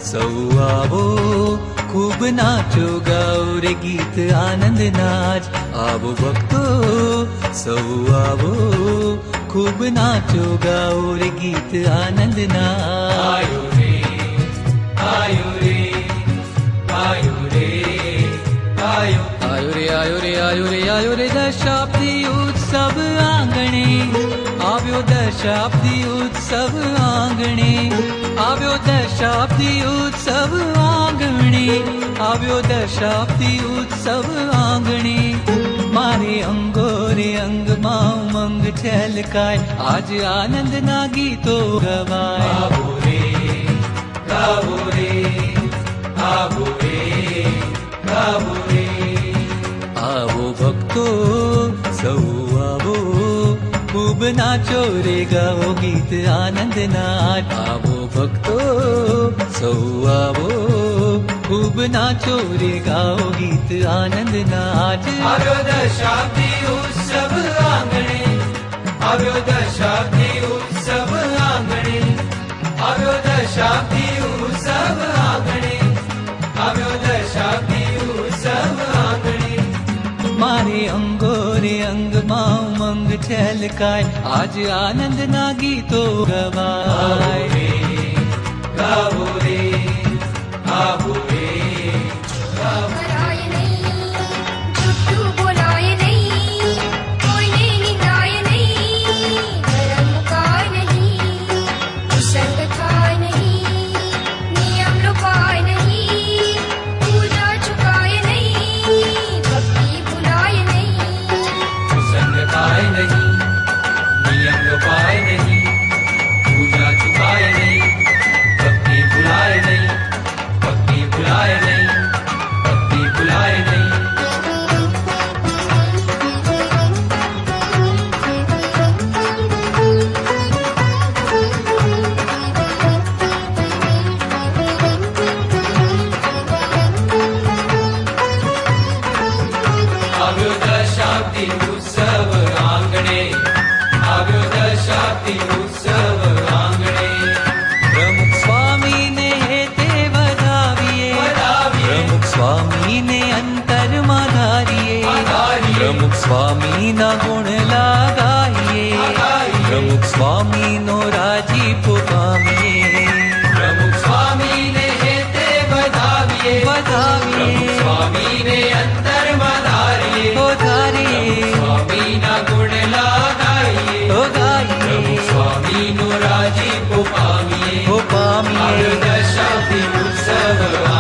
સૌ આવો ખૂબ નાચો ગાઓ રે ગીત આનંદ નાચ આવો ભક્તો સૌ આવો ખૂબ નાચો ગાઓ રે ગીત આનંદ નાચ આયો રે આયો રે આયો રે આયો આયો રે આયો રે આયો રે દશાબ્દી ઉત્સવ આંગણે આવ્યો દશાબ્દી ઉત્સવ આંગણે આવ્યો દશાબ્દી ઉત્સવ આંગણે આવ્યો દશાબ્દી ઉત્સવ આંગણે મારે અંગો રે અંગમાં ઉમંગ છલકાય આજ આનંદના ગીતો ગવાય આવો રે ગાવો રે આવો રે ગાવો રે આવો ભક્તો સૌ આવો ખૂબ નાચો રે ગાઓ ગીત આનંદ નાચ આવો ભક્તો સૌ આવો ખૂબ નાચો રે ગાઓ ગીત આનંદ નાચ આવ્યો દશાબ્દી ઉત્સવ આંગણે આવ્યો દશાબ્દી ઉત્સવ આંગણે આવ્યો દશાબ્દી ઉત્સવ આંગણે આવ્યો દશાબ્દી ઉત્સવ આંગણે મારે અંગો રે અંગમાં ઉમંગ છલકાય આજ આનંદના ગીતો ગવાય ગાવો રે આવો રે ગાવો कराय नहीं झूठू बोलाय नहीं कोઈને નિંદાય નહીં ધર્મ મુકાય નહીં સંગ થાય નહીં નિયમ લોપાય નહીં પૂજા ચુકાય નહીં ભક્તિ ભૂલાય નહીં संग काय नहीं नियम लोपाय नहीं पूजा चुकाय नहीं भक्ति भुलाय नहीं भक्ति भुलाय नहीं भक्ति भुलाय नहीं આવ્યો દશાબ્દી ઉત્સવ આંગણે આવ્યો દશાબ્દી ઉત્સવ આંગણે પ્રમુખ સ્વામીને તે વધાવીએ પ્રમુખ સ્વામીને અંતરમાં ધારીએ પ્રમુખ સ્વામીના ગુણ લાગાઈએ પ્રમુખ સ્વામીનો રાજીપો પામીએ પ્રમુખ સ્વામીને હેતે વધાવીએ વધાવીએ સ્વામીને અંતરમાં ધારીએ ઓ ધારીએ સ્વામીના ગુણ લાગાઈએ ઓ ગાઈએ સ્વામીનો રાજીપો પામીએ ઓ પામીએ આવ્યો દશાબ્દી ઉત્સવ